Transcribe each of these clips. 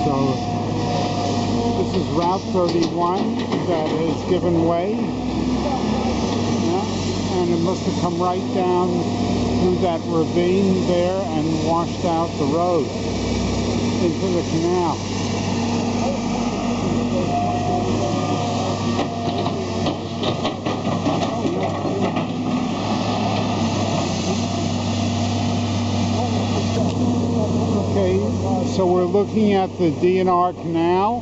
So this is Route 31 that has given way. Yeah, and it must have come right down through that ravine there and washed out the road into the canal. Okay, so we're looking at the DNR canal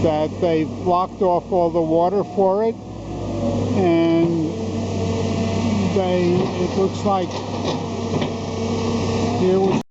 that they've blocked off all the water for it, and it looks like here was